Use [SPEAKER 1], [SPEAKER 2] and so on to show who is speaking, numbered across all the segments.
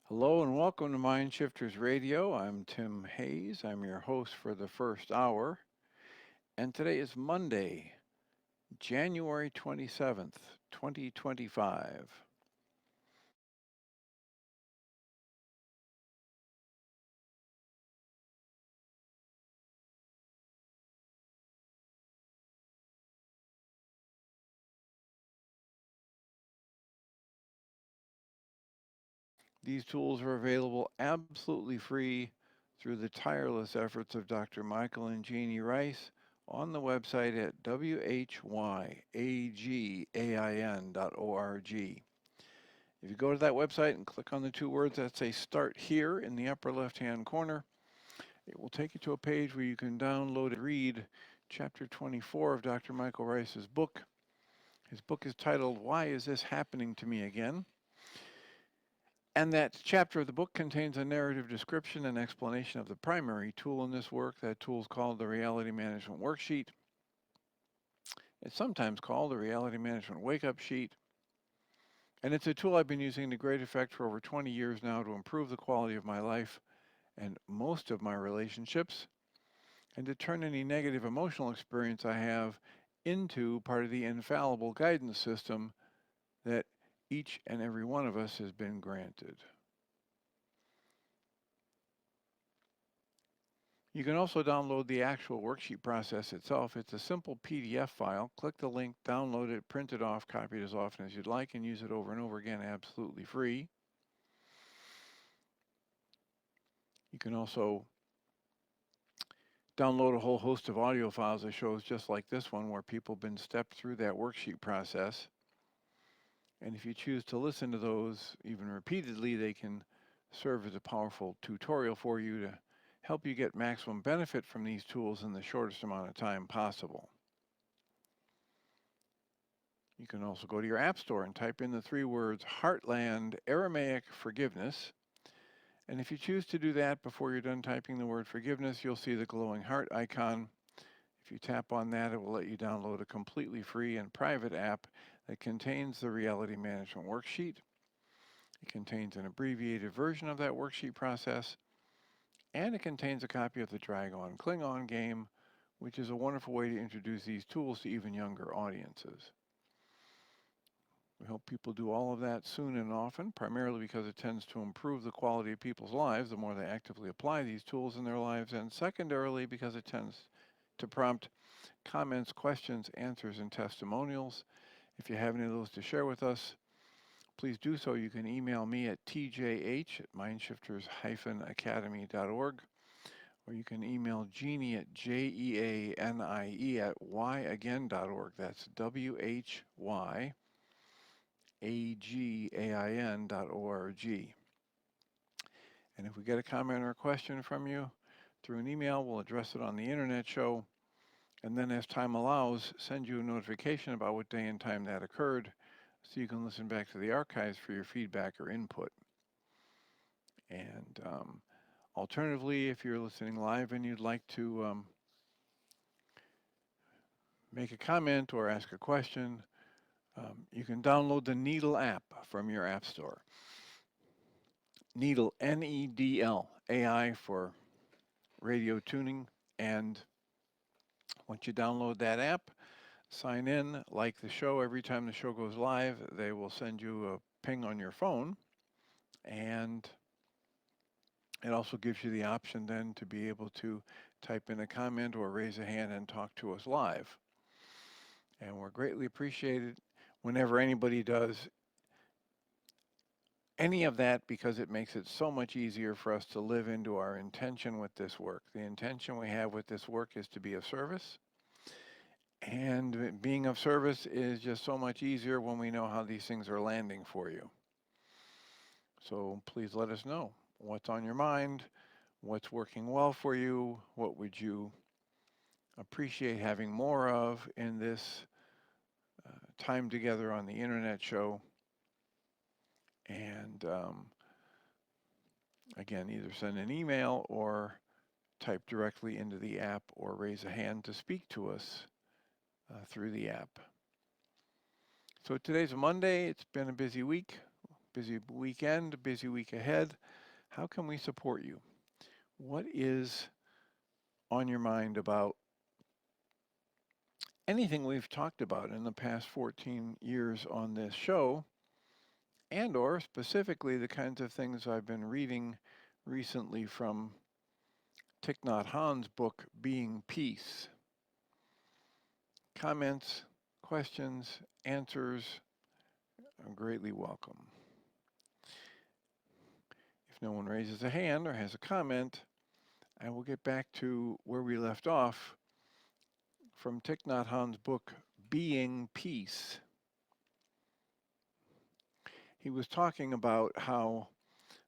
[SPEAKER 1] Hello and welcome to Mind Shifters Radio. I'm Tim Hayes. I'm your host for the first hour. And today is Monday, January 27th, 2025. These tools are available absolutely free through the tireless efforts of Dr. Michael and Jeannie Ryce on the website at whyagain.org. If you go to that website and click on the two words that say Start Here in the upper left-hand corner, it will take you to a page where you can download and read chapter 24 of Dr. Michael Ryce's book. His book is titled, Why Is This Happening to Me Again? And that chapter of the book contains a narrative description and explanation of the primary tool in this work. That tool is called the Reality Management Worksheet. It's sometimes called the Reality Management Wake-Up Sheet. And it's a tool I've been using to great effect for over 20 years now to improve the quality of my life and most of my relationships, and to turn any negative emotional experience I have into part of the infallible guidance system that each and every one of us has been granted. You can also download the actual worksheet process itself. It's a simple PDF file. Click the link, download it, print it off, copy it as often as you'd like, and use it over and over again absolutely free. You can also download a whole host of audio files that shows just like this one where people have been stepped through that worksheet process. And if you choose to listen to those even repeatedly, they can serve as a powerful tutorial for you to help you get maximum benefit from these tools in the shortest amount of time possible. You can also go to your App Store and type in the three words Heartland Aramaic Forgiveness. And if you choose to do that before you're done typing the word forgiveness, you'll see the glowing heart icon. If you tap on that, it will let you download a completely free and private app that contains the Reality Management Worksheet. It contains an abbreviated version of that worksheet process, and it contains a copy of the Dragon Klingon game, which is a wonderful way to introduce these tools to even younger audiences. We hope people do all of that soon and often, primarily because it tends to improve the quality of people's lives the more they actively apply these tools in their lives, and secondarily because it tends to prompt comments, questions, answers, and testimonials. If you have any of those to share with us, please do so. You can email me at tjh@mindshifters-academy.org, or you can email Jeannie at jeanie at whyagain.org. That's whyagain.org. And if we get a comment or a question from you through an email, we'll address it on the internet show, and then as time allows, send you a notification about what day and time that occurred so you can listen back to the archives for your feedback or input. And alternatively, if you're listening live and you'd like to make a comment or ask a question, you can download the Needle app from your App Store. Needle, N-E-D-L, AI for radio tuning. And once you download that app, sign in, like the show. Every time the show goes live, they will send you a ping on your phone. And it also gives you the option then to be able to type in a comment or raise a hand and talk to us live. And we're greatly appreciated whenever anybody does any of that, because it makes it so much easier for us to live into our intention with this work. The intention we have with this work is to be of service. And being of service is just so much easier when we know how these things are landing for you. So please let us know what's on your mind, what's working well for you, what would you appreciate having more of in this time together on the internet show. And again, either send an email or type directly into the app or raise a hand to speak to us through the app. So today's Monday. It's been a busy week. Busy weekend, busy week ahead. How can we support you? What is on your mind about anything we've talked about in the past 14 years on this show, and or specifically the kinds of things I've been reading recently from Thich Nhat Hanh's book, Being Peace? Comments, questions, answers are greatly welcome. If no one raises a hand or has a comment, I will get back to where we left off from Thich Nhat Hanh's book, Being Peace. He was talking about how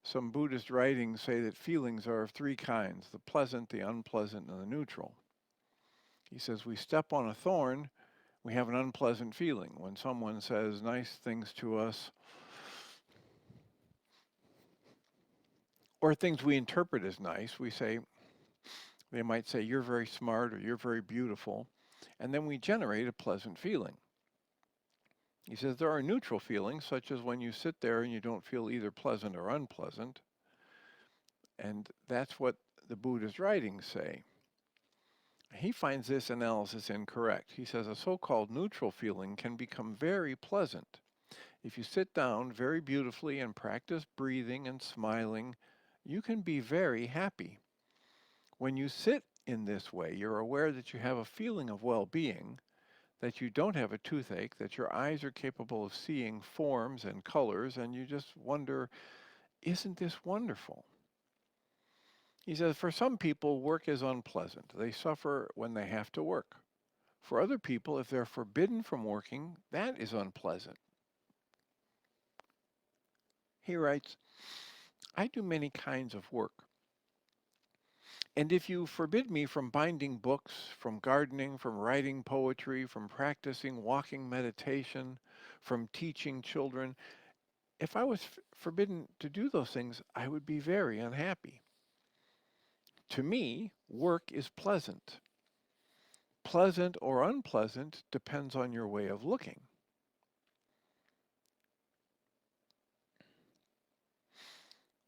[SPEAKER 1] some Buddhist writings say that feelings are of three kinds: the pleasant, the unpleasant, and the neutral. He says we step on a thorn, we have an unpleasant feeling. When someone says nice things to us, or things we interpret as nice, they might say, you're very smart or you're very beautiful, and then we generate a pleasant feeling. He says there are neutral feelings, such as when you sit there and you don't feel either pleasant or unpleasant, and that's what the Buddha's writings say. He finds this analysis incorrect. He says a so-called neutral feeling can become very pleasant. If you sit down very beautifully and practice breathing and smiling, you can be very happy. When you sit in this way, you're aware that you have a feeling of well-being, that you don't have a toothache, that your eyes are capable of seeing forms and colors, and you just wonder, isn't this wonderful? He says, for some people, work is unpleasant. They suffer when they have to work. For other people, if they're forbidden from working, that is unpleasant. He writes, I do many kinds of work. And if you forbid me from binding books, from gardening, from writing poetry, from practicing walking meditation, from teaching children, if I was forbidden to do those things, I would be very unhappy. To me, work is pleasant. Pleasant or unpleasant depends on your way of looking.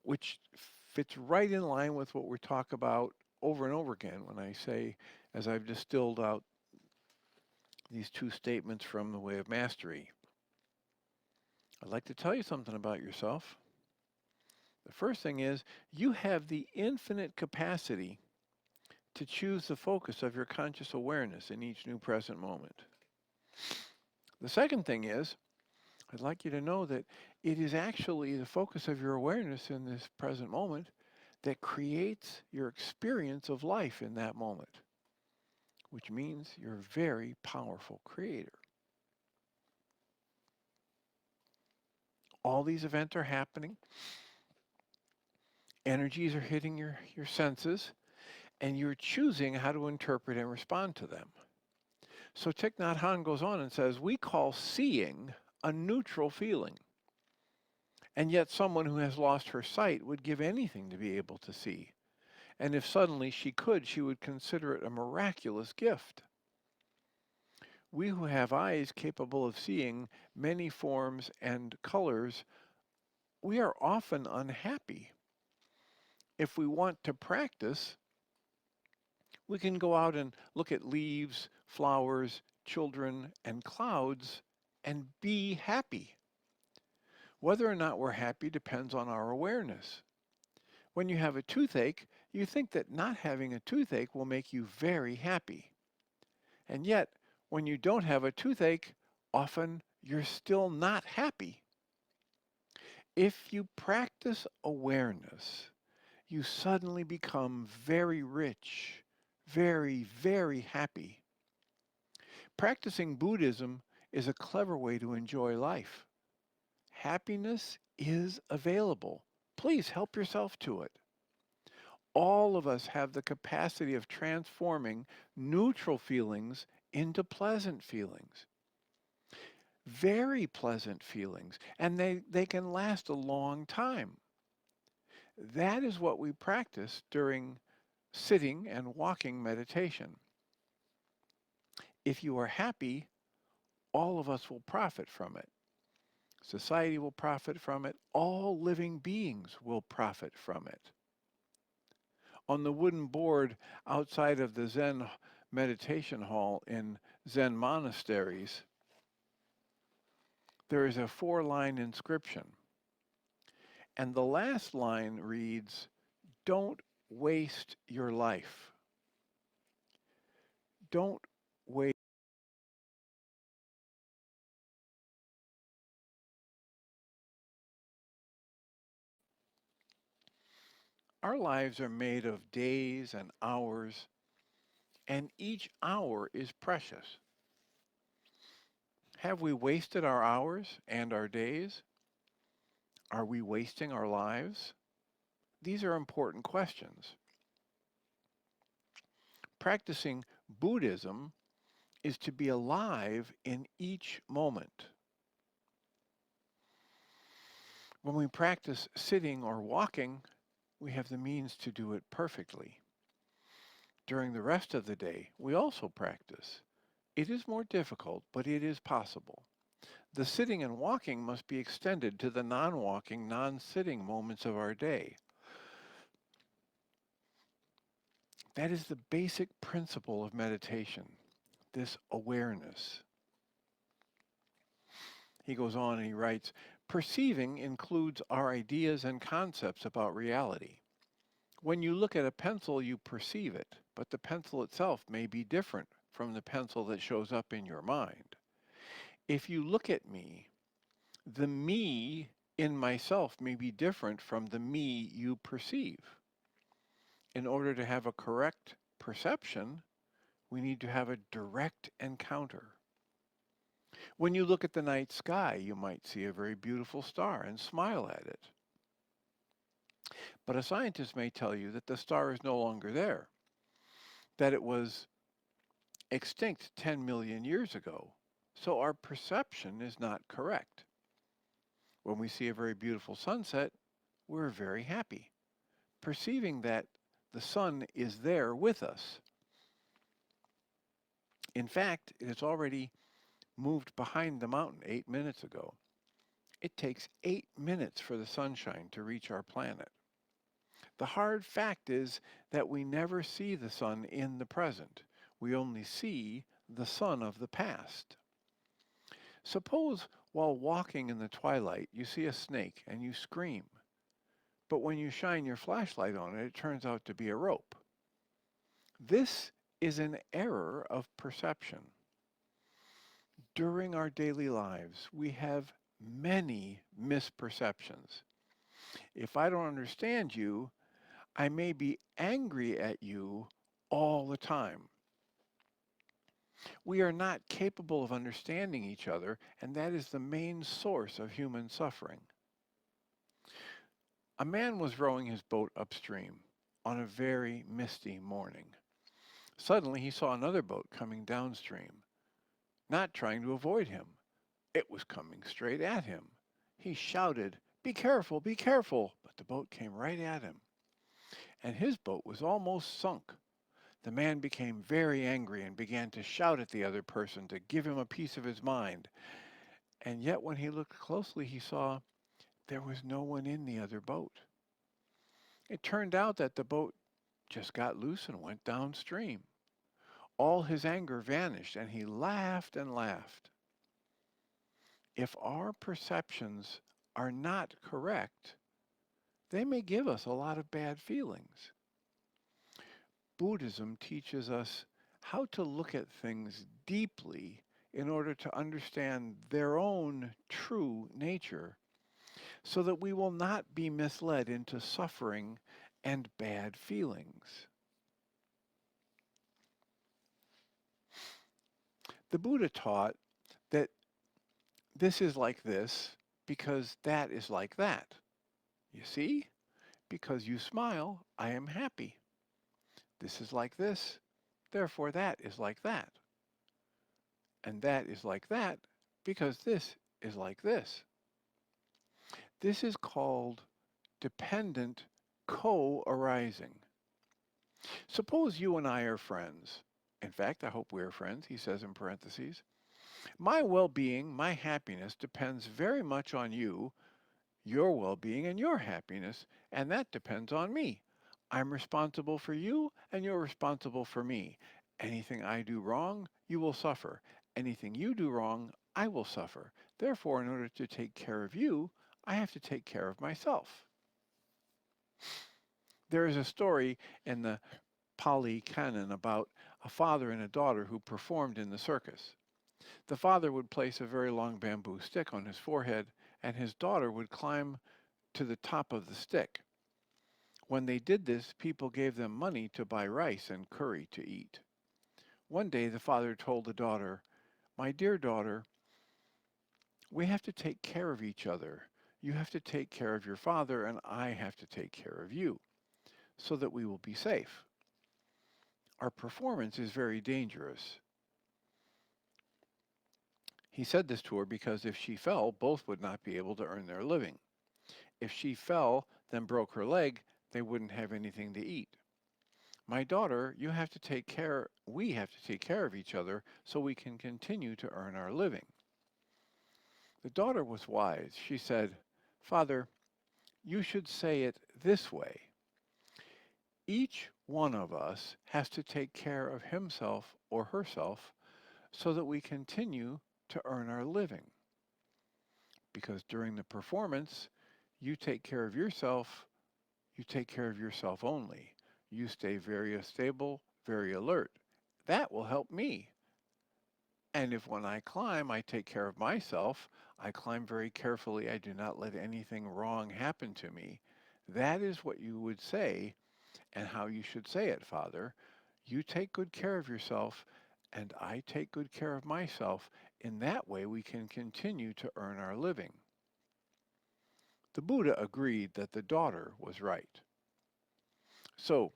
[SPEAKER 1] Which fits right in line with what we talk about over and over again when I say, as I've distilled out these two statements from The Way of Mastery. I'd like to tell you something about yourself. The first thing is, you have the infinite capacity to choose the focus of your conscious awareness in each new present moment. The second thing is, I'd like you to know that it is actually the focus of your awareness in this present moment that creates your experience of life in that moment, which means you're a very powerful creator. All these events are happening. Energies are hitting your senses, and you're choosing how to interpret and respond to them. So Thich Nhat Hanh goes on and says, we call seeing a neutral feeling. And yet someone who has lost her sight would give anything to be able to see. And if suddenly she could, she would consider it a miraculous gift. We who have eyes capable of seeing many forms and colors, we are often unhappy. If we want to practice, we can go out and look at leaves, flowers, children, and clouds and be happy. Whether or not we're happy depends on our awareness. When you have a toothache, you think that not having a toothache will make you very happy. And yet, when you don't have a toothache, often you're still not happy. If you practice awareness, you suddenly become very rich, very, very happy. Practicing Buddhism is a clever way to enjoy life. Happiness is available. Please help yourself to it. All of us have the capacity of transforming neutral feelings into pleasant feelings. Very pleasant feelings, and they can last a long time. That is what we practice during sitting and walking meditation. If you are happy, all of us will profit from it. Society will profit from it. All living beings will profit from it. On the wooden board outside of the Zen meditation hall in Zen monasteries, there is a 4-line inscription. And the last line reads, "Don't waste your life. Don't waste." Our lives are made of days and hours, and each hour is precious. Have we wasted our hours and our days? Are we wasting our lives? These are important questions. Practicing Buddhism is to be alive in each moment. When we practice sitting or walking, we have the means to do it perfectly. During the rest of the day, we also practice. It is more difficult, but it is possible. The sitting and walking must be extended to the non-walking, non-sitting moments of our day. That is the basic principle of meditation, this awareness. He goes on and he writes, perceiving includes our ideas and concepts about reality. When you look at a pencil, you perceive it, but the pencil itself may be different from the pencil that shows up in your mind. If you look at me, the me in myself may be different from the me you perceive. In order to have a correct perception, we need to have a direct encounter. When you look at the night sky, you might see a very beautiful star and smile at it. But a scientist may tell you that the star is no longer there, that it was extinct 10 million years ago, so our perception is not correct. When we see a very beautiful sunset, we're very happy, perceiving that the sun is there with us. In fact, it has already moved behind the mountain 8 minutes ago. It takes 8 minutes for the sunshine to reach our planet. The hard fact is that we never see the sun in the present. We only see the sun of the past. Suppose while walking in the twilight, you see a snake and you scream. But when you shine your flashlight on it, it turns out to be a rope. This is an error of perception. During our daily lives, we have many misperceptions. If I don't understand you, I may be angry at you all the time. We are not capable of understanding each other, and that is the main source of human suffering. A man was rowing his boat upstream on a very misty morning. Suddenly he saw another boat coming downstream, not trying to avoid him. It was coming straight at him. He shouted, be careful, but the boat came right at him, and his boat was almost sunk. The man became very angry and began to shout at the other person to give him a piece of his mind. And yet when he looked closely, he saw there was no one in the other boat. It turned out that the boat just got loose and went downstream. All his anger vanished, and he laughed and laughed. If our perceptions are not correct, they may give us a lot of bad feelings. Buddhism teaches us how to look at things deeply in order to understand their own true nature, so that we will not be misled into suffering and bad feelings. The Buddha taught that this is like this because that is like that. You see? Because you smile, I am happy. This is like this, therefore that is like that. And that is like that because this is like this. This is called dependent co-arising. Suppose you and I are friends. In fact, I hope we're friends, he says in parentheses. My well-being, my happiness depends very much on you, your well-being and your happiness, and that depends on me. I'm responsible for you and you're responsible for me. Anything I do wrong, you will suffer. Anything you do wrong, I will suffer. Therefore, in order to take care of you, I have to take care of myself. There is a story in the Pali Canon about a father and a daughter who performed in the circus. The father would place a very long bamboo stick on his forehead, and his daughter would climb to the top of the stick. When they did this, people gave them money to buy rice and curry to eat. One day the father told the daughter, "My dear daughter, we have to take care of each other. You have to take care of your father, and I have to take care of you, so that we will be safe. Our performance is very dangerous." He said this to her because if she fell, both would not be able to earn their living. If she fell, then broke her leg, they wouldn't have anything to eat. "My daughter, we have to take care of each other so we can continue to earn our living." The daughter was wise. She said, "Father, you should say it this way. Each one of us has to take care of himself or herself so that we continue to earn our living. Because during the performance, you take care of yourself, you take care of yourself only. You stay very stable, very alert. That will help me. And if when I climb, I take care of myself, I climb very carefully, I do not let anything wrong happen to me. That is what you would say and how you should say it, Father. You take good care of yourself, and I take good care of myself. In that way, we can continue to earn our living." The Buddha agreed that the daughter was right. So,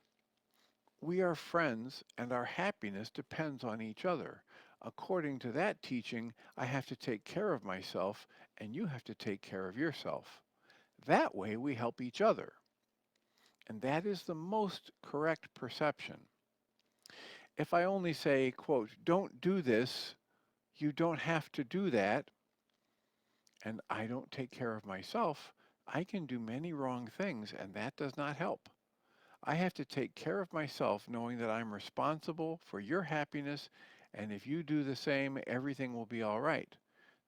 [SPEAKER 1] we are friends and our happiness depends on each other. According to that teaching, I have to take care of myself and you have to take care of yourself. That way we help each other. And that is the most correct perception. If I only say, quote, "Don't do this, you don't have to do that," and I don't take care of myself, I can do many wrong things and that does not help. I have to take care of myself knowing that I'm responsible for your happiness, and if you do the same, everything will be all right.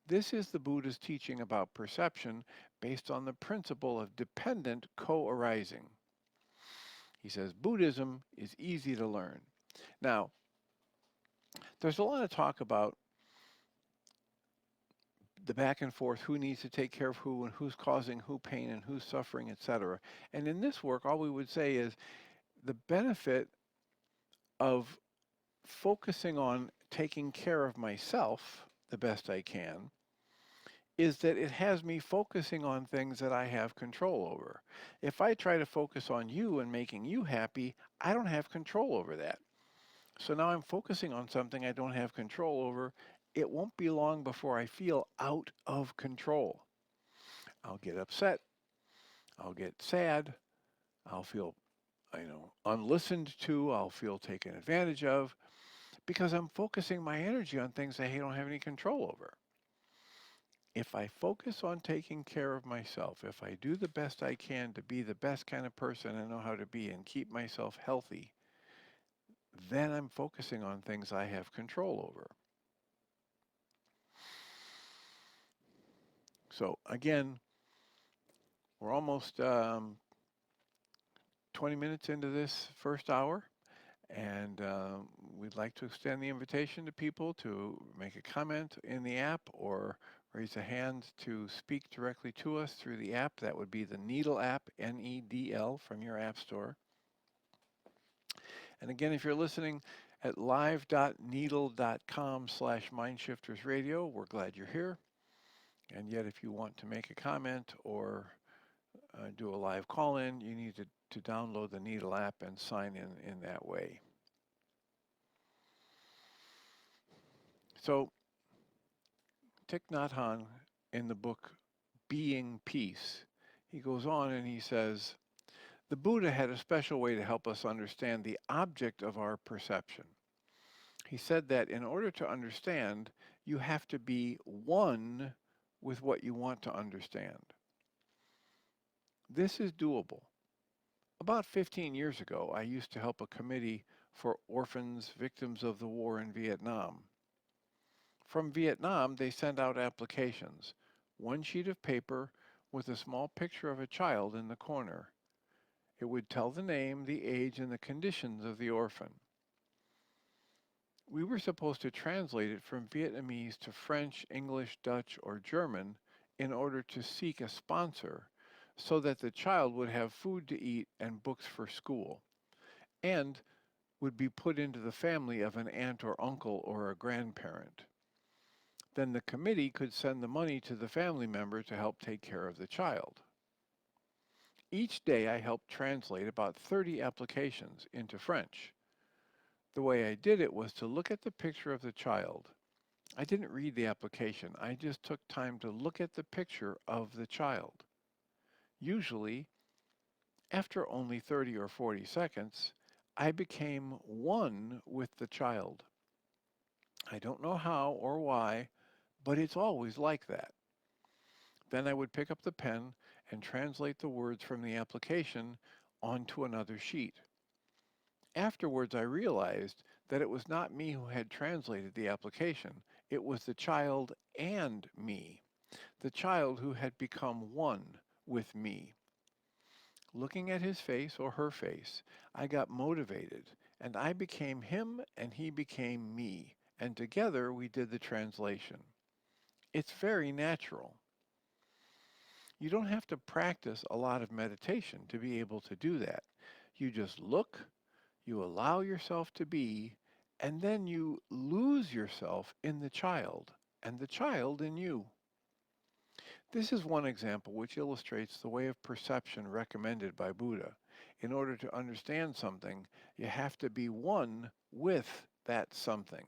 [SPEAKER 1] This is the Buddha's teaching about perception based on the principle of dependent co-arising. He says Buddhism is easy to learn. Now, there's a lot of talk about the back and forth, who needs to take care of who and who's causing who pain and who's suffering, etc. And in this work, all we would say is the benefit of focusing on taking care of myself the best I can is that it has me focusing on things that I have control over. If I try to focus on you and making you happy, I don't have control over that. So now I'm focusing on something I don't have control over. It won't be long before I feel out of control. I'll get upset. I'll get sad. I'll feel, unlistened to. I'll feel taken advantage of because I'm focusing my energy on things I don't have any control over. If I focus on taking care of myself, if I do the best I can to be the best kind of person I know how to be and keep myself healthy, then I'm focusing on things I have control over. So again, we're almost 20 minutes into this first hour, and we'd like to extend the invitation to people to make a comment in the app or raise a hand to speak directly to us through the app. That would be the Needle app, N-E-D-L, from your app store. And again, if you're listening at live.needle.com/mindshiftersradio, we're glad you're here. And yet, if you want to make a comment or do a live call-in, you need to download the Needle app and sign in that way. So, Thich Nhat Hanh, in the book Being Peace, he goes on and he says, the Buddha had a special way to help us understand the object of our perception. He said that in order to understand, You have to be one with what you want to understand. This is doable. About 15 years ago, I used to help a committee for orphans, victims of the war in Vietnam. From Vietnam, they sent out applications, one sheet of paper with a small picture of a child in the corner. It would tell the name, the age, and the conditions of the orphan. We were supposed to translate it from Vietnamese to French, English, Dutch, or German in order to seek a sponsor so that the child would have food to eat and books for school, and would be put into the family of an aunt or uncle or a grandparent. Then the committee could send the money to the family member to help take care of the child. Each day I helped translate about 30 applications into French. The way I did it was to look at the picture of the child. I didn't read the application, I just took time to look at the picture of the child. Usually, after only 30 or 40 seconds, I became one with the child. I don't know how or why, but it's always like that. Then I would pick up the pen and translate the words from the application onto another sheet. Afterwards, I realized that it was not me who had translated the application. It was the child and me, the child who had become one with me. Looking at his face or her face, I got motivated, and I became him and he became me, and together we did the translation. It's very natural. You don't have to practice a lot of meditation to be able to do that. You just look, you allow yourself to be, and then you lose yourself in the child, and the child in you. This is one example which illustrates the way of perception recommended by Buddha. In order to understand something, you have to be one with that something.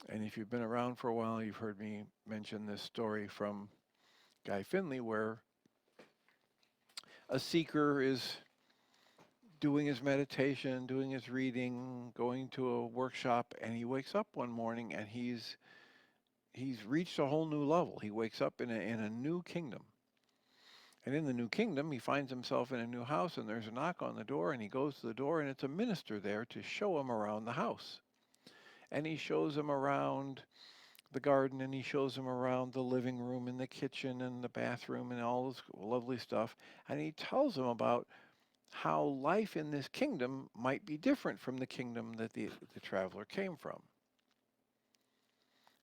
[SPEAKER 1] And if you've been around for a while, you've heard me mention this story from Guy Finley, where a seeker is doing his meditation, doing his reading, going to a workshop, and he wakes up one morning and he's reached a whole new level. He wakes up in a new kingdom. And in the new kingdom, he finds himself in a new house, and there's a knock on the door, and he goes to the door, and it's a minister there to show him around the house. And he shows him around the garden, and he shows him around the living room and the kitchen and the bathroom and all this lovely stuff. And he tells him about how life in this kingdom might be different from the kingdom that the traveler came from.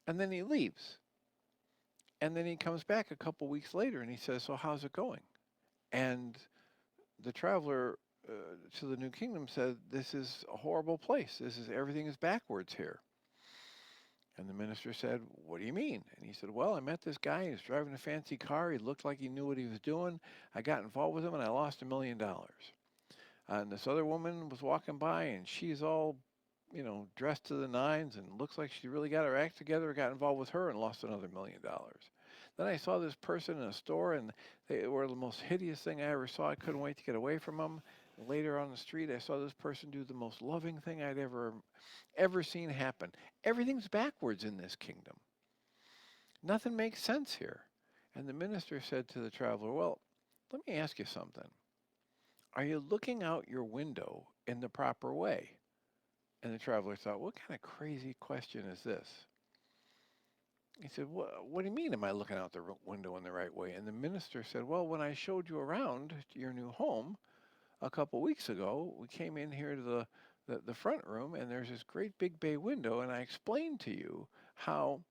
[SPEAKER 1] And then he leaves. And then he comes back a couple weeks later and he says, "So how's it going?" And the traveler to the new kingdom said, "This is a horrible place. Everything is backwards here." And the minister said, "What do you mean?" And he said, "Well, I met this guy. He was driving a fancy car. He looked like he knew what he was doing. I got involved with him and I lost $1 million. And this other woman was walking by and she's all, dressed to the nines and looks like she really got her act together. I got involved with her and lost another $1 million. Then I saw this person in a store and they were the most hideous thing I ever saw. I couldn't wait to get away from them. Later on the street, I saw this person do the most loving thing I'd ever seen happen. Everything's backwards in this kingdom. Nothing makes sense here." And the minister said to the traveler, "Well, let me ask you something. Are you looking out your window in the proper way?" And the traveler thought, "What kind of crazy question is this?" He said, "What do you mean, am I looking out the window in the right way?" And the minister said, "Well, when I showed you around to your new home a couple weeks ago, we came in here to the front room, and there's this great big bay window, and I explained to you how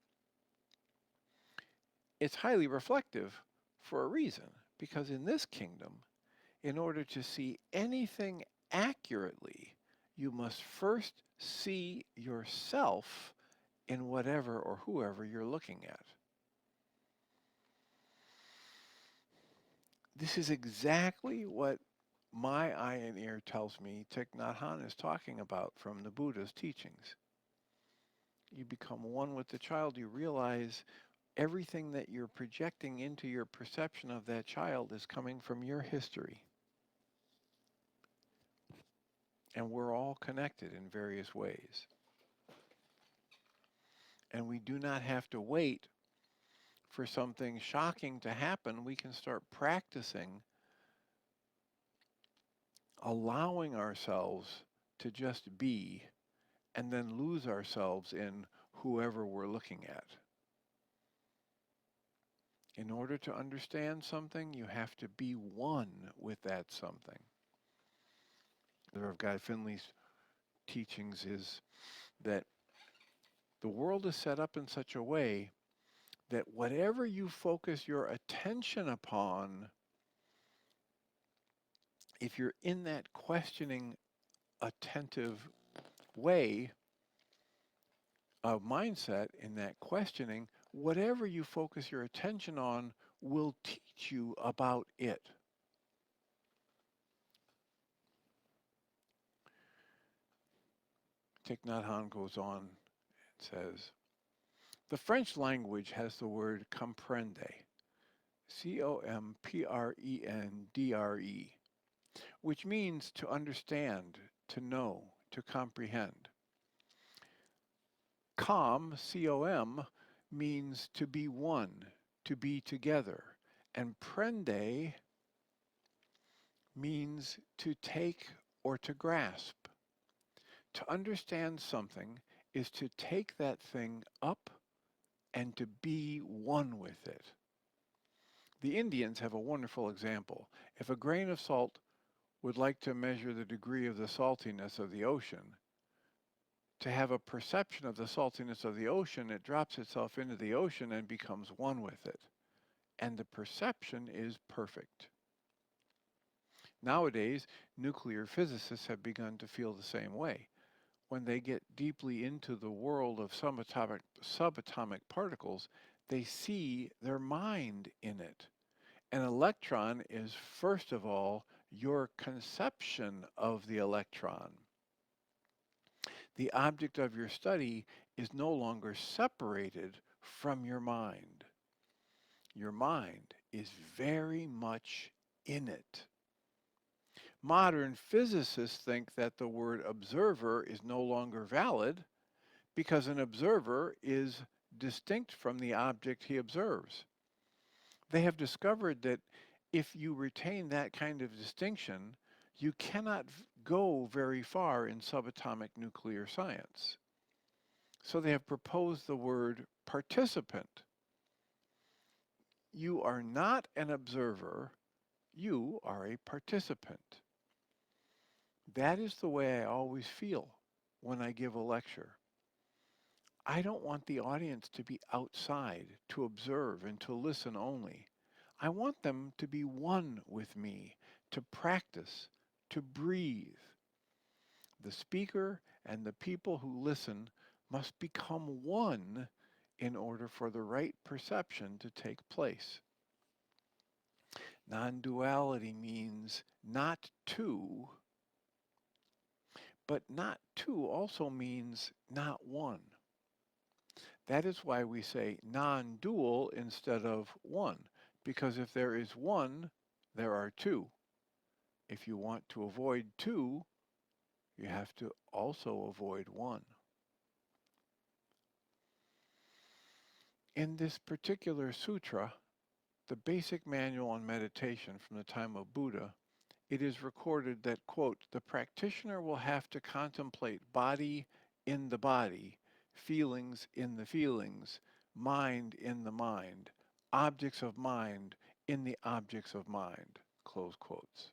[SPEAKER 1] it's highly reflective for a reason. Because in this kingdom, in order to see anything accurately, you must first see yourself in whatever or whoever you're looking at." This is exactly what my eye and ear tells me Thich Nhat Hanh is talking about from the Buddha's teachings. You become one with the child, you realize everything that you're projecting into your perception of that child is coming from your history. And we're all connected in various ways. And we do not have to wait for something shocking to happen. We can start practicing allowing ourselves to just be and then lose ourselves in whoever we're looking at. In order to understand something, you have to be one with that something. One of Guy Finley's teachings is that the world is set up in such a way that whatever you focus your attention upon, if you're in that questioning, attentive way of mindset, in that questioning, whatever you focus your attention on will teach you about it. Thich Nhat Hanh goes on and says, the French language has the word comprendre, C-O-M-P-R-E-N-D-R-E, which means to understand, to know, to comprehend. Com, C-O-M, means to be one, to be together, and prende means to take or to grasp. To understand something is to take that thing up and to be one with it. The Indians have a wonderful example. If a grain of salt would like to measure the degree of the saltiness of the ocean, to have a perception of the saltiness of the ocean, it drops itself into the ocean and becomes one with it. And the perception is perfect. Nowadays, nuclear physicists have begun to feel the same way. When they get deeply into the world of subatomic particles, they see their mind in it. An electron is, first of all, your conception of the electron. The object of your study is no longer separated from your mind. Your mind is very much in it. Modern physicists think that the word observer is no longer valid because an observer is distinct from the object he observes. They have discovered that if you retain that kind of distinction, you cannot go very far in subatomic nuclear science. So they have proposed the word participant. You are not an observer, you are a participant. That is the way I always feel when I give a lecture. I don't want the audience to be outside, to observe and to listen only. I want them to be one with me, to practice, to breathe. The speaker and the people who listen must become one in order for the right perception to take place. Non-duality means not two, but not two also means not one. That is why we say non-dual instead of one, because if there is one, there are two. If you want to avoid two, you have to also avoid one. In this particular sutra, the basic manual on meditation from the time of Buddha, it is recorded that, quote, the practitioner will have to contemplate body in the body, feelings in the feelings, mind in the mind, objects of mind in the objects of mind, close quotes.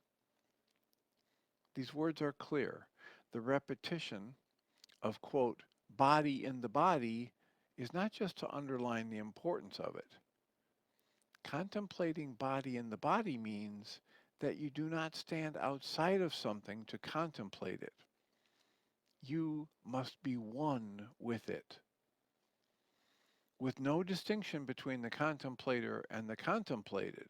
[SPEAKER 1] These words are clear. The repetition of, quote, body in the body is not just to underline the importance of it. Contemplating body in the body means that you do not stand outside of something to contemplate it. You must be one with it. With no distinction between the contemplator and the contemplated.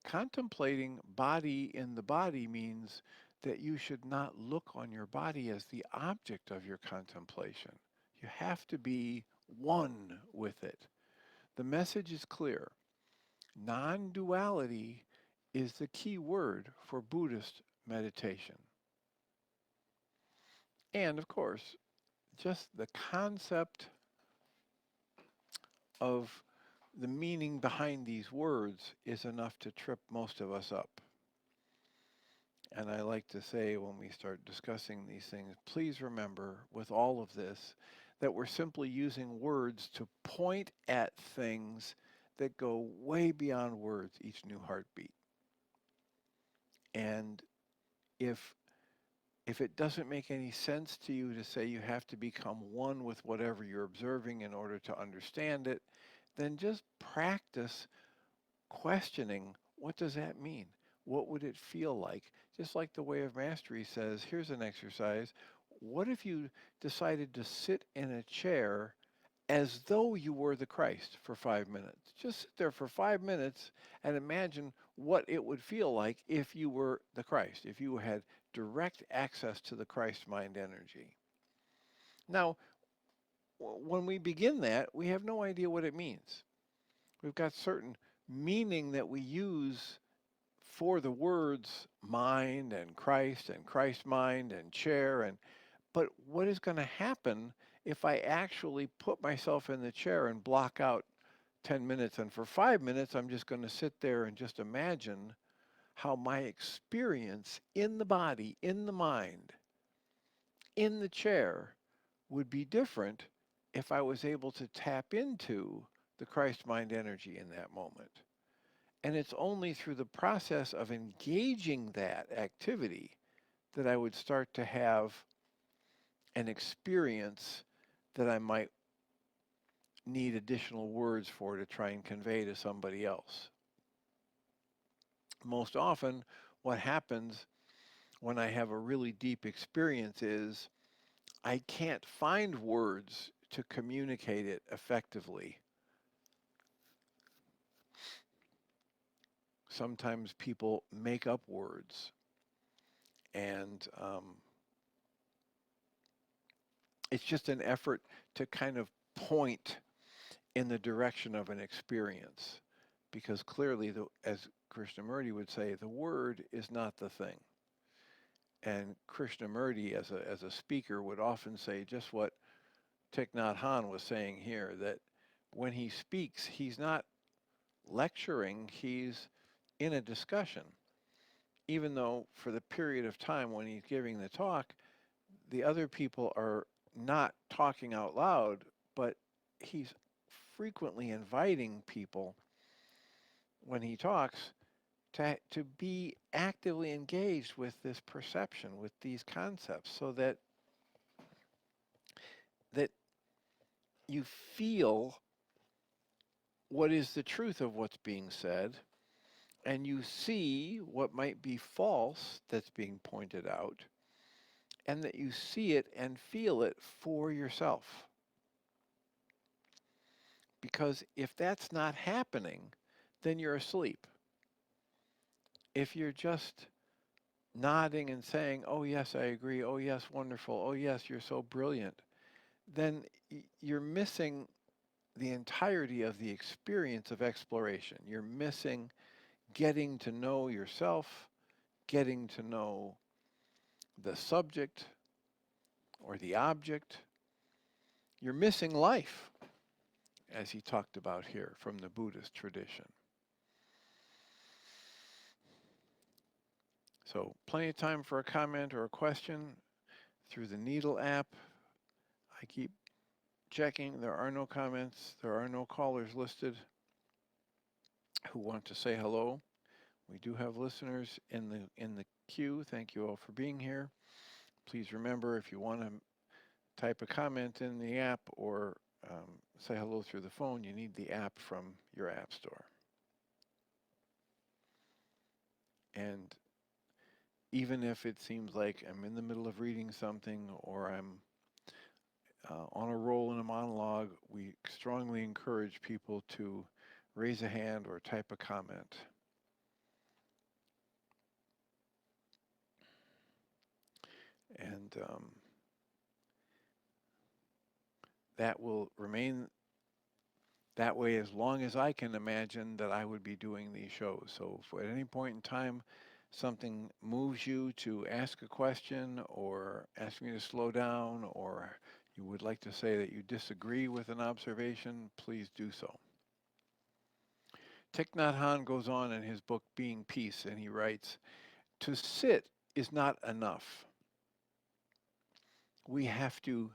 [SPEAKER 1] Contemplating body in the body means that you should not look on your body as the object of your contemplation. You have to be one with it. The message is clear. Non-duality is the key word for Buddhist meditation. And of course, just the concept of the meaning behind these words is enough to trip most of us up. And I like to say when we start discussing these things, please remember with all of this that we're simply using words to point at things that go way beyond words each new heartbeat. And if it doesn't make any sense to you to say you have to become one with whatever you're observing in order to understand it, then just practice questioning, what does that mean? What would it feel like? Just like the Way of Mastery says, here's an exercise. What if you decided to sit in a chair as though you were the Christ for 5 minutes? Just sit there for 5 minutes and imagine what it would feel like if you were the Christ, if you had direct access to the Christ mind energy. Now, when we begin that, we have no idea what it means. We've got certain meaning that we use for the words mind and Christ mind and chair, but what is going to happen if I actually put myself in the chair and block out 10 minutes, and for 5 minutes I'm just going to sit there and just imagine how my experience in the body, in the mind, in the chair would be different if I was able to tap into the Christ mind energy in that moment. And it's only through the process of engaging that activity that I would start to have an experience that I might need additional words for to try and convey to somebody else. Most often, what happens when I have a really deep experience is I can't find words to communicate it effectively. Sometimes people make up words, and it's just an effort to kind of point in the direction of an experience, because clearly, as Krishnamurti would say, the word is not the thing. And Krishnamurti, as a speaker, would often say just what Thich Nhat Hanh was saying here, that when he speaks, he's not lecturing, he's in a discussion. Even though for the period of time when he's giving the talk, the other people are not talking out loud, but he's frequently inviting people when he talks to be actively engaged with this perception, with these concepts, so that you feel what is the truth of what's being said, and you see what might be false that's being pointed out, and that you see it and feel it for yourself. Because if that's not happening, then you're asleep. If you're just nodding and saying, oh yes, I agree, oh yes, wonderful, oh yes, you're so brilliant, then you're missing the entirety of the experience of exploration. You're missing getting to know yourself, getting to know the subject or the object. You're missing life, as he talked about here from the Buddhist tradition. So plenty of time for a comment or a question through the Needle app. I keep checking. There are no comments. There are no callers listed who want to say hello. We do have listeners in the queue. Thank you all for being here. Please remember, if you want to type a comment in the app or say hello through the phone, you need the app from your app store. And even if it seems like I'm in the middle of reading something or I'm on a roll in a monologue, we strongly encourage people to raise a hand or type a comment. And that will remain that way as long as I can imagine that I would be doing these shows. So if at any point in time something moves you to ask a question or ask me to slow down, or you would like to say that you disagree with an observation, please do so. Thich Nhat Hanh goes on in his book Being Peace, and he writes, "To sit is not enough. We have to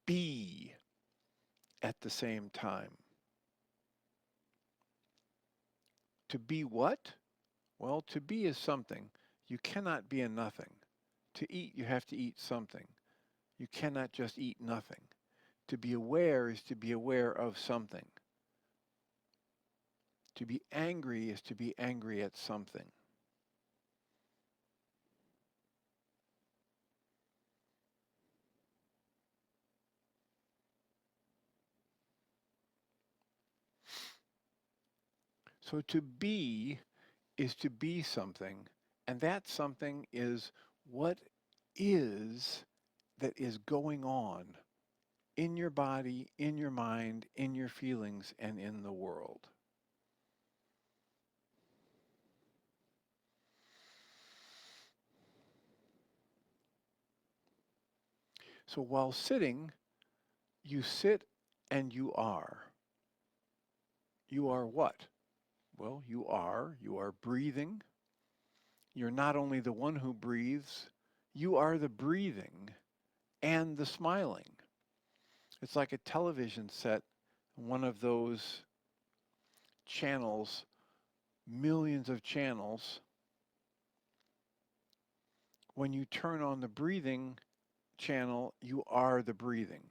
[SPEAKER 1] be at the same time." To be what? Well, to be is something. You cannot be a nothing. To eat, you have to eat something. You cannot just eat nothing. To be aware is to be aware of something. To be angry is to be angry at something. So to be is to be something, and that something is what is that is going on in your body, in your mind, in your feelings, and in the world. So while sitting, you sit and you are. You are what? Well, you are breathing. You're not only the one who breathes, you are the breathing and the smiling. It's like a television set, one of those channels, millions of channels. When you turn on the breathing channel, you are the breathing.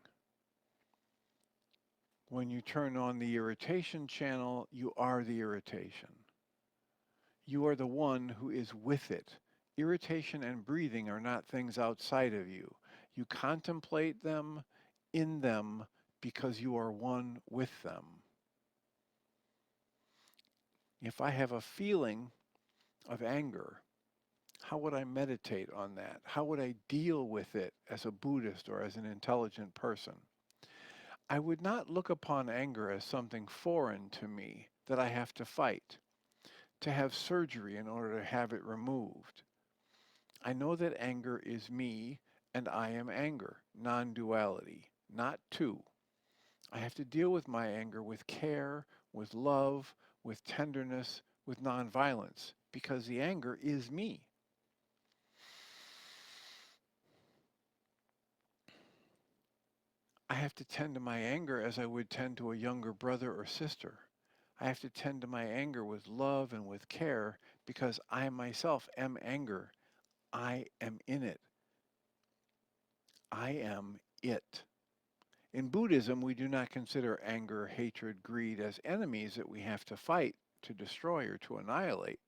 [SPEAKER 1] When you turn on the irritation channel, you are the irritation. You are the one who is with it. Irritation and breathing are not things outside of you. You contemplate them, in them, because you are one with them. If I have a feeling of anger, how would I meditate on that? How would I deal with it as a Buddhist or as an intelligent person? I would not look upon anger as something foreign to me that I have to fight, to have surgery in order to have it removed. I know that anger is me and I am anger, non-duality, not two. I have to deal with my anger with care, with love, with tenderness, with nonviolence, because the anger is me. I have to tend to my anger as I would tend to a younger brother or sister. I have to tend to my anger with love and with care because I myself am anger. I am in it. I am it. In Buddhism, we do not consider anger, hatred, greed as enemies that we have to fight, to destroy, or to annihilate.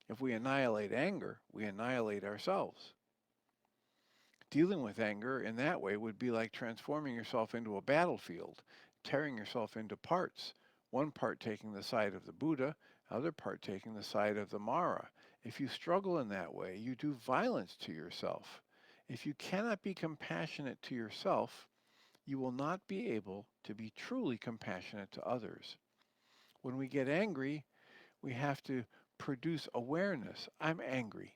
[SPEAKER 1] If we annihilate anger, we annihilate ourselves. Dealing with anger in that way would be like transforming yourself into a battlefield, tearing yourself into parts, one part taking the side of the Buddha, other part taking the side of the Mara. If you struggle in that way, you do violence to yourself. If you cannot be compassionate to yourself, you will not be able to be truly compassionate to others. When we get angry, we have to produce awareness. I'm angry.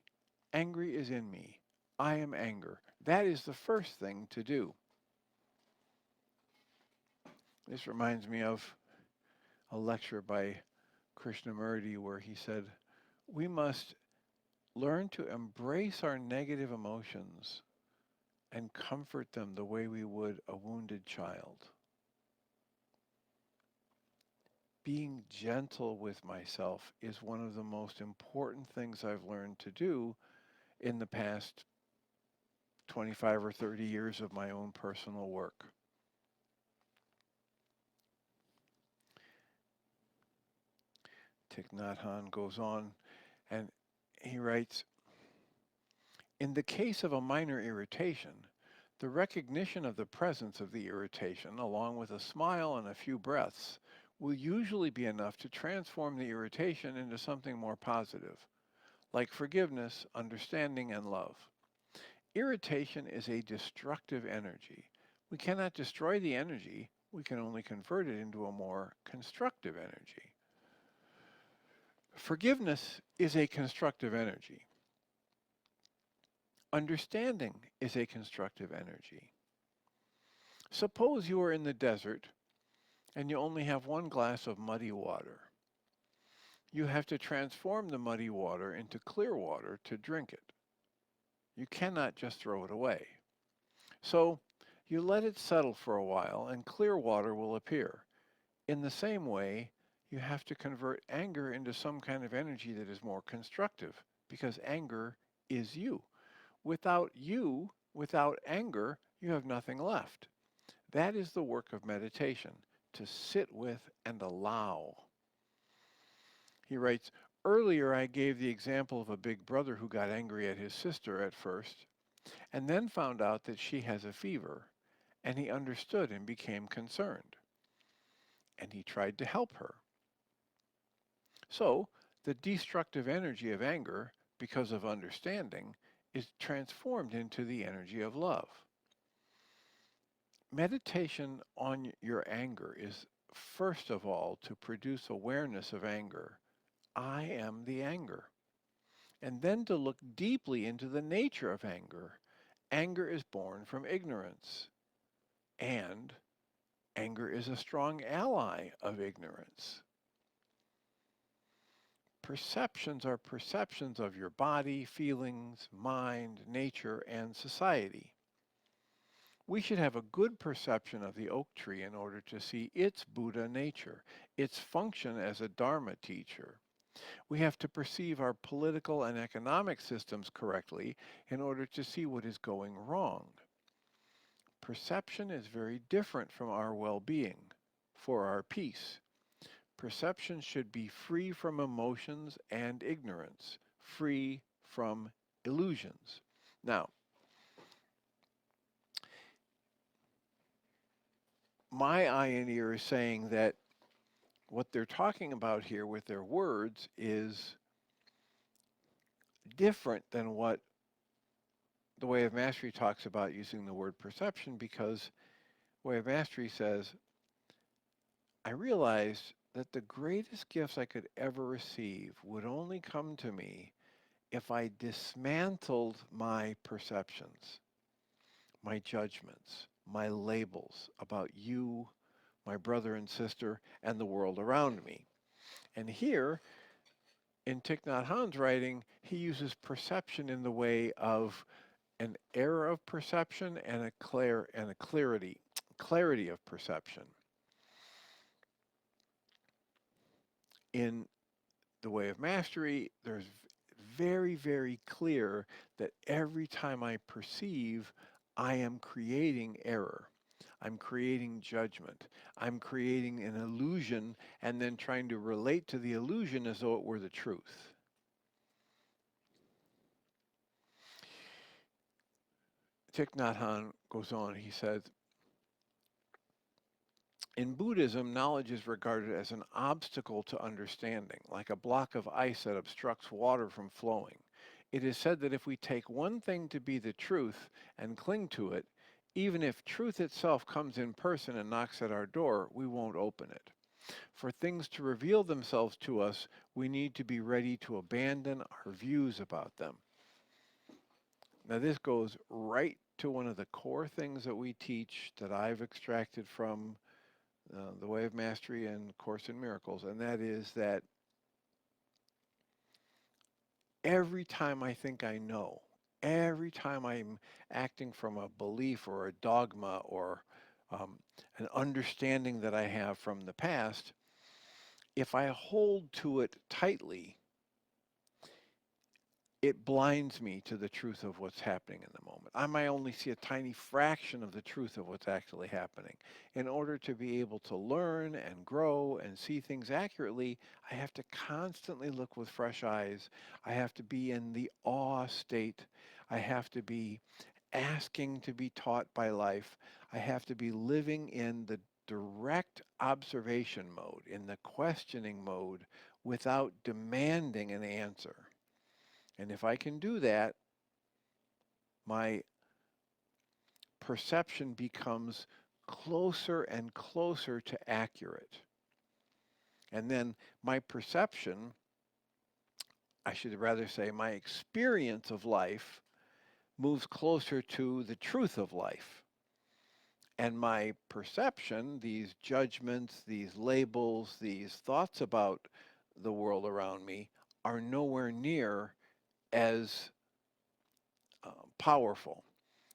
[SPEAKER 1] Angry is in me. I am anger. That is the first thing to do. This reminds me of a lecture by Krishnamurti where he said, we must learn to embrace our negative emotions and comfort them the way we would a wounded child. Being gentle with myself is one of the most important things I've learned to do in the past 25 or 30 years of my own personal work. Thich Nhat Hanh goes on and he writes, in the case of a minor irritation, the recognition of the presence of the irritation, along with a smile and a few breaths, will usually be enough to transform the irritation into something more positive, like forgiveness, understanding, and love. Irritation is a destructive energy. We cannot destroy the energy, we can only convert it into a more constructive energy. Forgiveness is a constructive energy. Understanding is a constructive energy. Suppose you are in the desert and you only have one glass of muddy water. You have to transform the muddy water into clear water to drink it. You cannot just throw it away. So you let it settle for a while and clear water will appear. In the same way, you have to convert anger into some kind of energy that is more constructive, because anger is you. Without anger, you have nothing left. That is the work of meditation, to sit with and allow. He writes, earlier I gave the example of a big brother who got angry at his sister at first, and then found out that she has a fever, and he understood and became concerned, and he tried to help her. So, the destructive energy of anger, because of understanding, is transformed into the energy of love. Meditation on your anger is, first of all, to produce awareness of anger. I am the anger. And then to look deeply into the nature of anger. Anger is born from ignorance. And anger is a strong ally of ignorance. Perceptions are perceptions of your body, feelings, mind, nature, and society. We should have a good perception of the oak tree in order to see its Buddha nature, its function as a Dharma teacher. We have to perceive our political and economic systems correctly in order to see what is going wrong. Perception is very different from our well-being, for our peace. Perception should be free from emotions and ignorance, free from illusions. Now, my eye and ear is saying that what they're talking about here with their words is different than what the Way of Mastery talks about using the word perception, because Way of Mastery says, I realized that the greatest gifts I could ever receive would only come to me if I dismantled my perceptions, my judgments, my labels about you, my brother and sister, and the world around me. And here, in Thich Nhat Hanh's writing, he uses perception in the way of an error of perception and a clarity of perception. In the Way of Mastery, there's very, very clear that every time I perceive, I am creating error. I'm creating judgment. I'm creating an illusion and then trying to relate to the illusion as though it were the truth. Thich Nhat Hanh goes on, he says, in Buddhism, knowledge is regarded as an obstacle to understanding, like a block of ice that obstructs water from flowing. It is said that if we take one thing to be the truth and cling to it, even if truth itself comes in person and knocks at our door, we won't open it. For things to reveal themselves to us, we need to be ready to abandon our views about them. Now this goes right to one of the core things that we teach that I've extracted from the Way of Mastery and Course in Miracles, and that is that every time I think I know, every time I'm acting from a belief or a dogma or an understanding that I have from the past, if I hold to it tightly, it blinds me to the truth of what's happening in the moment. I might only see a tiny fraction of the truth of what's actually happening. In order to be able to learn and grow and see things accurately, I have to constantly look with fresh eyes. I have to be in the awe state. I have to be asking to be taught by life. I have to be living in the direct observation mode, in the questioning mode, without demanding an answer. And if I can do that, my perception becomes closer and closer to accurate. And then my perception, I should rather say my experience of life, moves closer to the truth of life. And my perception, these judgments, these labels, these thoughts about the world around me are nowhere near as powerful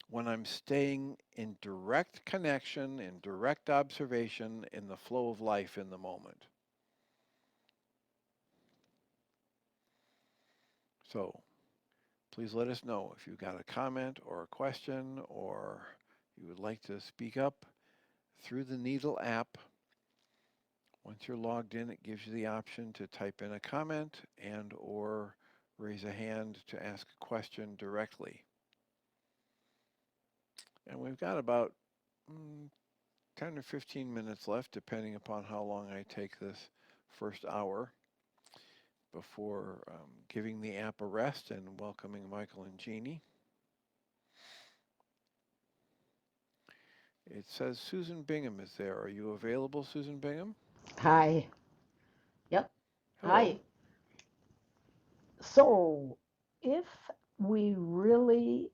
[SPEAKER 1] when I'm staying in direct connection, in direct observation, in the flow of life in the moment. So please let us know if you've got a comment or a question or you would like to speak up through the Needle app. Once you're logged in, it gives you the option to type in a comment and or raise a hand to ask a question directly. And we've got about 10 or 15 minutes left, depending upon how long I take this first hour before giving the app a rest and welcoming Michael and Jeannie. It says Susan Bingham is there. Are you available, Susan Bingham?
[SPEAKER 2] Hi. Yep.
[SPEAKER 1] Hello.
[SPEAKER 2] Hi. So, if we really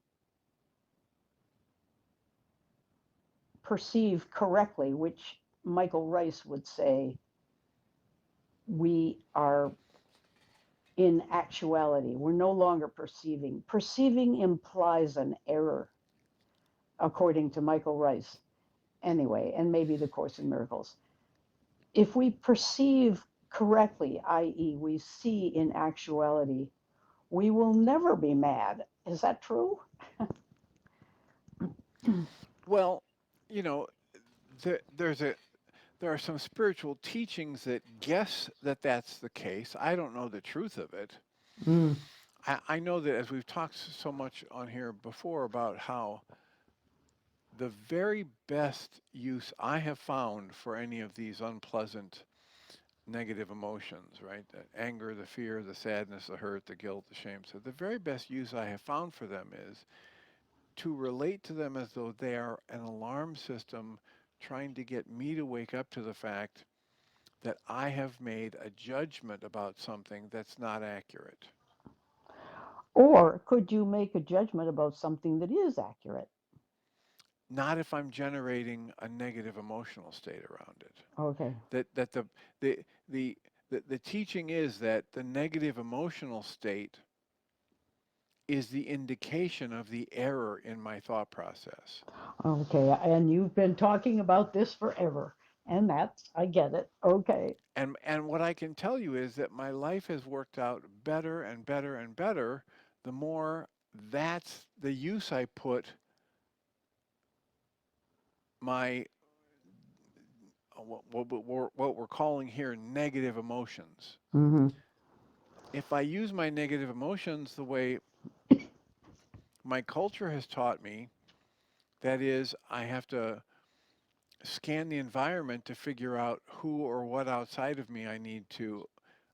[SPEAKER 2] perceive correctly, which Michael Ryce would say we are in actuality, we're no longer perceiving. Perceiving implies an error, according to Michael Ryce, anyway, and maybe the Course in Miracles. If we perceive correctly, i.e., we see in actuality, we will never be mad. Is that true?
[SPEAKER 1] Well, you know, there, there's a there are some spiritual teachings that guess that that's the case. I don't know the truth of it.
[SPEAKER 2] Mm.
[SPEAKER 1] I know that as we've talked so much on here before about how the very best use I have found for any of these unpleasant negative emotions, right? The anger, the fear, the sadness, the hurt, the guilt, the shame. So the very best use I have found for them is to relate to them as though they are an alarm system trying to get me to wake up to the fact that I have made a judgment about something that's not accurate.
[SPEAKER 2] Or could you make a judgment about something that is accurate?
[SPEAKER 1] Not if I'm generating a negative emotional state around it.
[SPEAKER 2] Okay.
[SPEAKER 1] That the the the teaching is that the negative emotional state is the indication of the error in my thought process.
[SPEAKER 2] Okay. And you've been talking about this forever. And that's, I get it. Okay.
[SPEAKER 1] And what I can tell you is that my life has worked out better and better and better the more that's the use I put my what we're calling here negative emotions.
[SPEAKER 2] Mm-hmm.
[SPEAKER 1] If I use my negative emotions the way my culture has taught me, that is, I have to scan the environment to figure out who or what outside of me I need to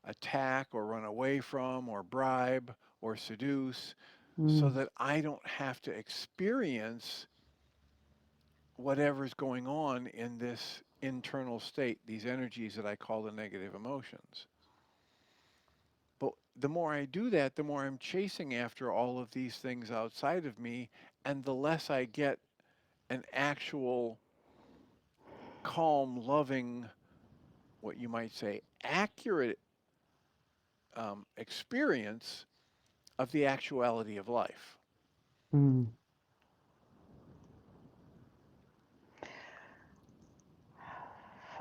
[SPEAKER 1] attack or run away from or bribe or seduce so
[SPEAKER 2] Mm.
[SPEAKER 1] that I don't have to experience whatever's going on in this internal state, these energies that I call the negative emotions. But the more I do that, the more I'm chasing after all of these things outside of me, and the less I get an actual calm, loving, what you might say, accurate experience of the actuality of life.
[SPEAKER 2] Mm.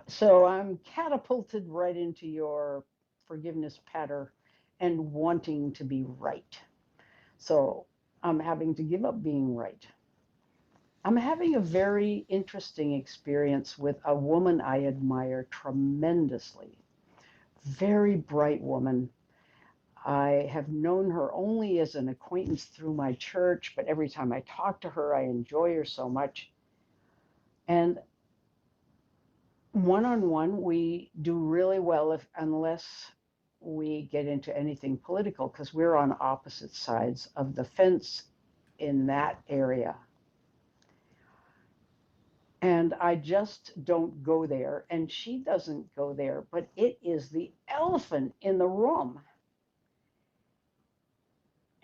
[SPEAKER 2] So I'm catapulted right into your forgiveness pattern and wanting to be right. So I'm having to give up being right. I'm having a very interesting experience with a woman I admire tremendously. Very bright woman. I have known her only as an acquaintance through my church, but every time I talk to her, I enjoy her so much. And one on one, we do really well if unless we get into anything political because we're on opposite sides of the fence in that area. And I just don't go there, and she doesn't go there. But it is the elephant in the room.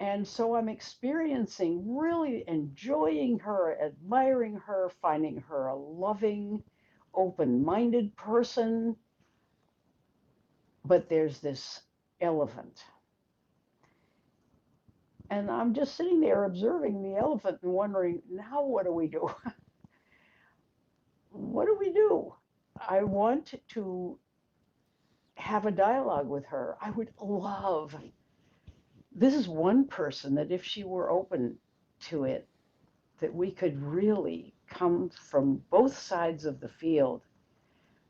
[SPEAKER 2] And so I'm experiencing, really enjoying her, admiring her, finding her a loving, open minded person. But there's this elephant. And I'm just sitting there observing the elephant and wondering, now what do we do? What do we do? I want to have a dialogue with her. I would love, this is one person that if she were open to it, that we could really come from both sides of the field,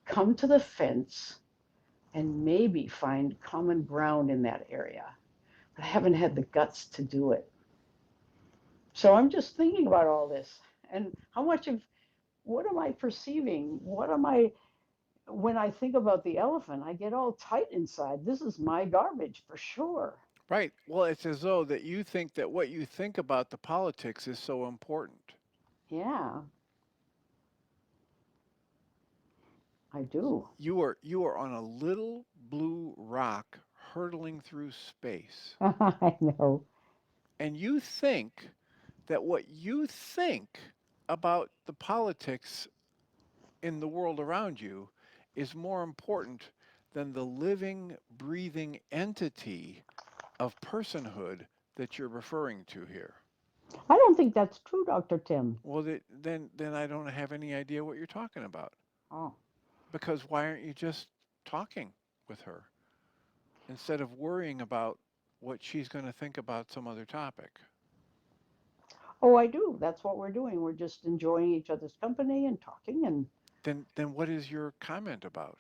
[SPEAKER 2] come to the fence, and maybe find common ground in that area. But I haven't had the guts to do it. So I'm just thinking about all this and how much of what am I perceiving? What am I, when I think about the elephant, I get all tight inside. This is my garbage for sure.
[SPEAKER 1] Right. Well, it's as though that you think that what you think about the politics is so important.
[SPEAKER 2] Yeah, I do.
[SPEAKER 1] You are on a little blue rock hurtling through space.
[SPEAKER 2] I know.
[SPEAKER 1] And you think that what you think about the politics in the world around you is more important than the living, breathing entity of personhood that you're referring to here.
[SPEAKER 2] I don't think that's true, Dr. Tim.
[SPEAKER 1] Well, then I don't have any idea what you're talking about.
[SPEAKER 2] Oh,
[SPEAKER 1] Because why aren't you just talking with her instead of worrying about what she's going to think about some other topic?
[SPEAKER 2] oh, I do. That's what we're doing. We're just enjoying each other's company and talking. And
[SPEAKER 1] Then what is your comment about?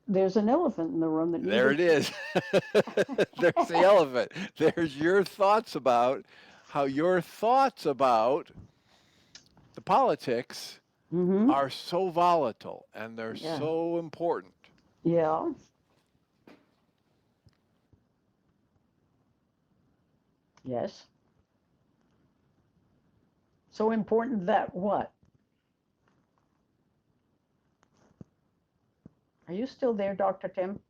[SPEAKER 2] there's an elephant in the room that needs
[SPEAKER 1] There
[SPEAKER 2] a.
[SPEAKER 1] it is. There's the elephant. There's your thoughts about how your thoughts about the politics
[SPEAKER 2] Mm-hmm.
[SPEAKER 1] are so volatile and they're
[SPEAKER 2] Yeah.
[SPEAKER 1] so important.
[SPEAKER 2] Yeah. Yes. So important that what? Are you still there, Dr. Tim?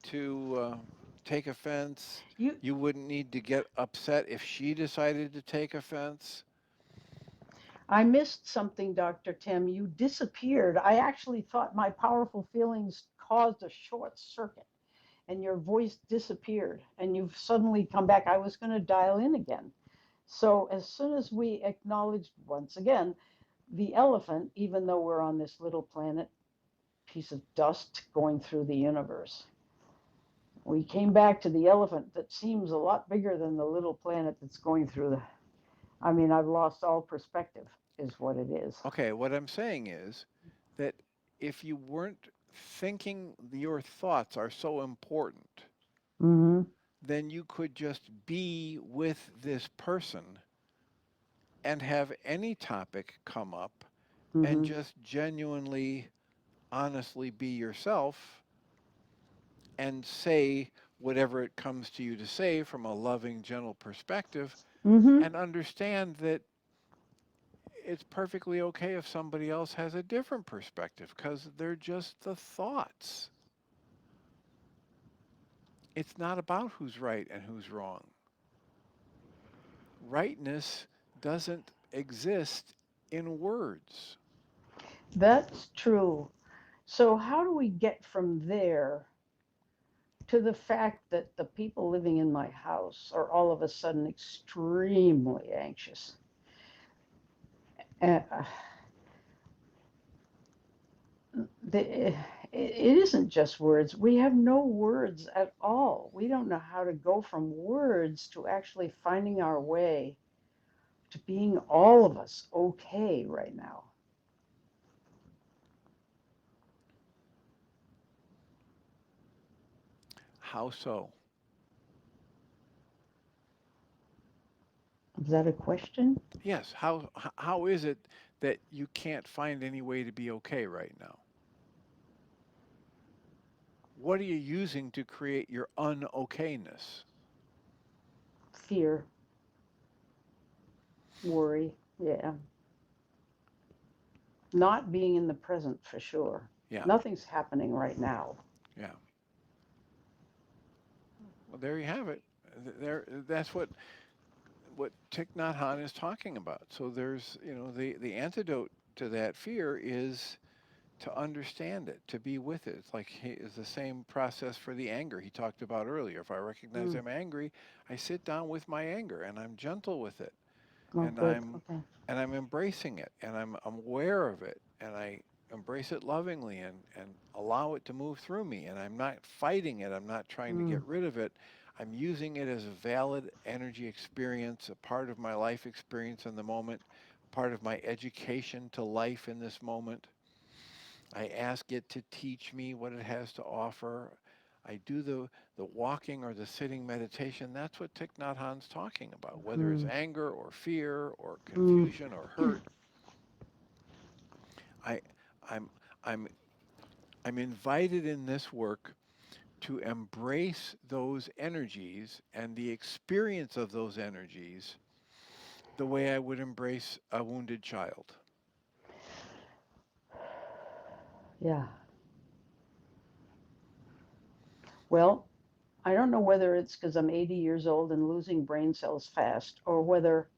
[SPEAKER 1] To take offense.
[SPEAKER 2] You
[SPEAKER 1] You wouldn't need to get upset if she decided to take offense.
[SPEAKER 2] I missed something, Dr. Tim. You disappeared. I actually thought my powerful feelings caused a short circuit and your voice disappeared and you've suddenly come back. I was going to dial in again. So as soon as we acknowledged once again the elephant, even though we're on this little planet, piece of dust going through the universe, we came back to the elephant that seems a lot bigger than the little planet that's going through the. I mean, I've lost all perspective, is what it is.
[SPEAKER 1] Okay, what I'm saying is that if you weren't thinking your thoughts are so important,
[SPEAKER 2] Mm-hmm.
[SPEAKER 1] then you could just be with this person and have any topic come up and
[SPEAKER 2] Mm-hmm.
[SPEAKER 1] just genuinely, honestly be yourself and say whatever it comes to you to say from a loving, gentle perspective
[SPEAKER 2] Mm-hmm.
[SPEAKER 1] and understand that it's perfectly okay if somebody else has a different perspective because they're just the thoughts. It's not about who's right and who's wrong. Rightness doesn't exist in words.
[SPEAKER 2] That's true. So how do we get from there to the fact that the people living in my house are all of a sudden extremely anxious? Uh, the, it isn't just words. We have no words at all. We don't know how to go from words to actually finding our way to being all of us okay right now.
[SPEAKER 1] How so?
[SPEAKER 2] Is that a question?
[SPEAKER 1] Yes, how is it that you can't find any way to be okay right now? What are you using to create your unokayness?
[SPEAKER 2] Fear, worry, yeah. Not being in the present for sure.
[SPEAKER 1] Yeah,
[SPEAKER 2] Nothing's happening right now.
[SPEAKER 1] yeah. Well, there you have it. That's what Thich Nhat Hanh is talking about. So there's, the antidote to that fear is to understand it, to be with it. It's like it's the same process for the anger he talked about earlier. If I recognize
[SPEAKER 2] Mm.
[SPEAKER 1] I'm angry, I sit down with my anger and I'm gentle with it,
[SPEAKER 2] Oh,
[SPEAKER 1] and
[SPEAKER 2] good.
[SPEAKER 1] I'm
[SPEAKER 2] Okay.
[SPEAKER 1] and I'm embracing it, and I'm aware of it, and I embrace it lovingly and allow it to move through me, and I'm not fighting it. I'm not trying to
[SPEAKER 2] Mm.
[SPEAKER 1] get rid of it. I'm using it as a valid energy experience, a part of my life experience in the moment, part of my education to life in this moment. I ask it to teach me what it has to offer. I do the walking or the sitting meditation. That's what Thich Nhat Hanh's talking about, whether it's
[SPEAKER 2] Mm.
[SPEAKER 1] anger or fear or
[SPEAKER 2] Mm.
[SPEAKER 1] confusion or hurt. I, I'm, I'm, I'm invited in this work to embrace those energies and the experience of those energies the way I would embrace a wounded child.
[SPEAKER 2] Yeah. Well, I don't know whether it's because I'm 80 years old and losing brain cells fast, or whether,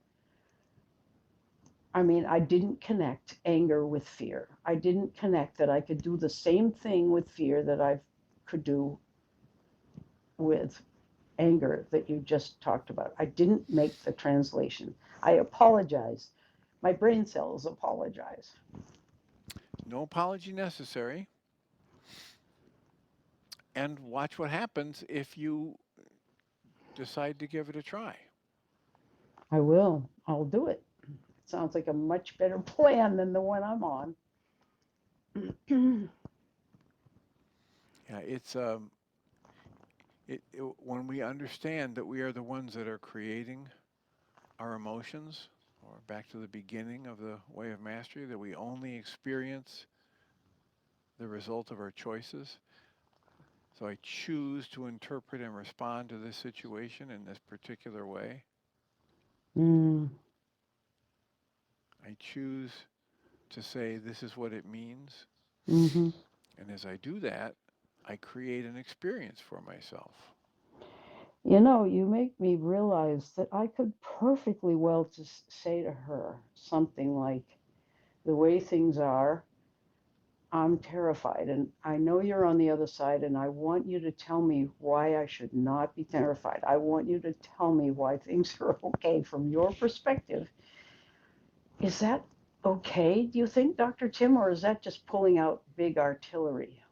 [SPEAKER 2] I mean, I didn't connect anger with fear. I didn't connect that I could do the same thing with fear that I could do with anger that you just talked about. I didn't make the translation. I apologize. My brain cells apologize.
[SPEAKER 1] No apology necessary. And watch what happens if you decide to give it a try.
[SPEAKER 2] I will. I'll do it. It sounds like a much better plan than the one I'm on.
[SPEAKER 1] Yeah, when we understand that we are the ones that are creating our emotions, or back to the beginning of the way of mastery, that we only experience the result of our choices. So I choose to interpret and respond to this situation in this particular way.
[SPEAKER 2] Mm,
[SPEAKER 1] I choose to say this is what it means.
[SPEAKER 2] mm-hmm.
[SPEAKER 1] And as I do that, I create an experience for myself.
[SPEAKER 2] You know, you make me realize that I could perfectly well just say to her something like, the way things are, I'm terrified, and I know you're on the other side, and I want you to tell me why I should not be terrified. I want you to tell me why things are okay from your perspective. Is that okay, do you think, Dr. Tim, or is that just pulling out big artillery?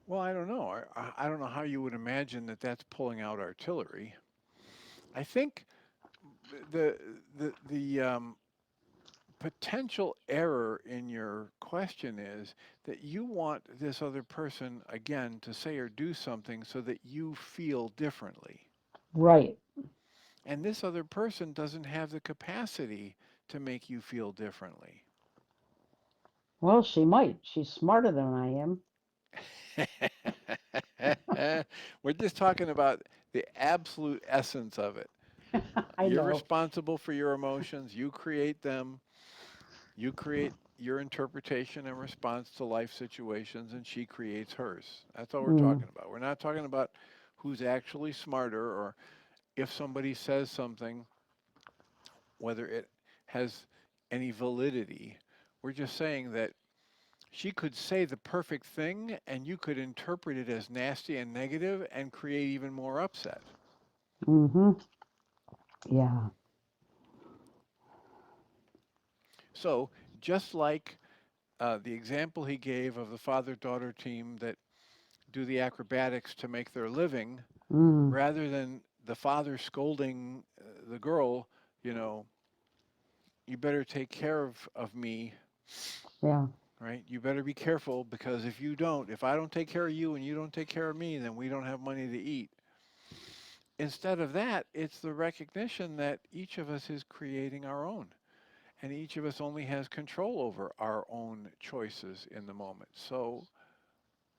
[SPEAKER 1] Well, I don't know. I don't know how you would imagine that that's pulling out artillery. I think the the potential error in your question is that you want this other person again to say or do something so that you feel differently.
[SPEAKER 2] Right.
[SPEAKER 1] And this other person doesn't have the capacity to make you feel differently.
[SPEAKER 2] Well, she might. She's smarter than I am.
[SPEAKER 1] We're just talking about the absolute essence of it.
[SPEAKER 2] I
[SPEAKER 1] You're
[SPEAKER 2] know.
[SPEAKER 1] responsible for your emotions. You create them. You create your interpretation and response to life situations, and she creates hers. That's all we're
[SPEAKER 2] Mm,
[SPEAKER 1] talking about. We're not talking about who's actually smarter, or if somebody says something, whether it has any validity. We're just saying that she could say the perfect thing, and you could interpret it as nasty and negative and create even more upset.
[SPEAKER 2] mm-hmm. Yeah.
[SPEAKER 1] So, just like the example he gave of the father daughter team that do the acrobatics to make their living,
[SPEAKER 2] Mm,
[SPEAKER 1] rather than the father scolding the girl, you know, you better take care of me,
[SPEAKER 2] yeah.
[SPEAKER 1] right? You better be careful, because if I don't take care of you and you don't take care of me, then we don't have money to eat. Instead of that, it's the recognition that each of us is creating our own, and each of us only has control over our own choices in the moment. So,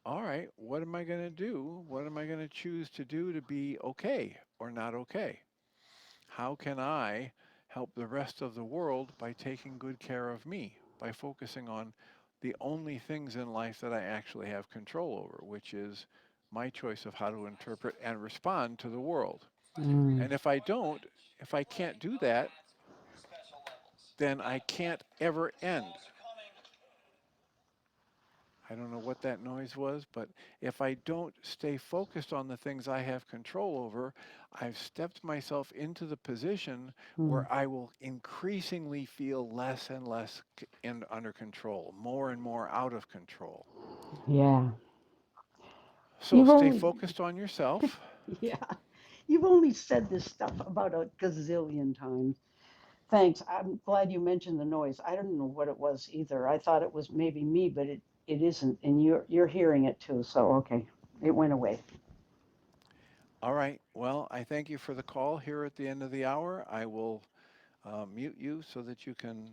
[SPEAKER 1] all right, what am I going to do? What am I going to choose to do to be okay or not okay? How can I help the rest of the world by taking good care of me, by focusing on the only things in life that I actually have control over, which is my choice of how to interpret and respond to the world.
[SPEAKER 2] Mm.
[SPEAKER 1] And if I don't, if I can't do that, then I can't ever end. I don't know what that noise was, but if I don't stay focused on the things I have control over, I've stepped myself into the position
[SPEAKER 2] Mm.
[SPEAKER 1] where I will increasingly feel less and less under control, more and more out of control.
[SPEAKER 2] Yeah.
[SPEAKER 1] So
[SPEAKER 2] You've
[SPEAKER 1] stay
[SPEAKER 2] only,
[SPEAKER 1] focused on yourself.
[SPEAKER 2] yeah, you've only said this stuff about a gazillion times. Thanks. I'm glad you mentioned the noise. I don't know what it was either. I thought it was maybe me, but it isn't, and you're hearing it too. So okay, it went away.
[SPEAKER 1] All right. Well, I thank you for the call here at the end of the hour. I will mute you so that you can,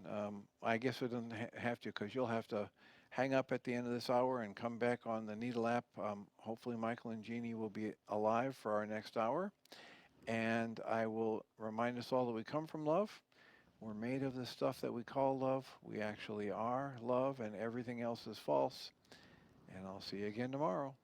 [SPEAKER 1] I guess it doesn't have to because you'll have to hang up at the end of this hour and come back on the Needle app. Hopefully Michael and Jeannie will be alive for our next hour. And I will remind us all that we come from love. We're made of the stuff that we call love. We actually are love, and everything else is false. And I'll see you again tomorrow.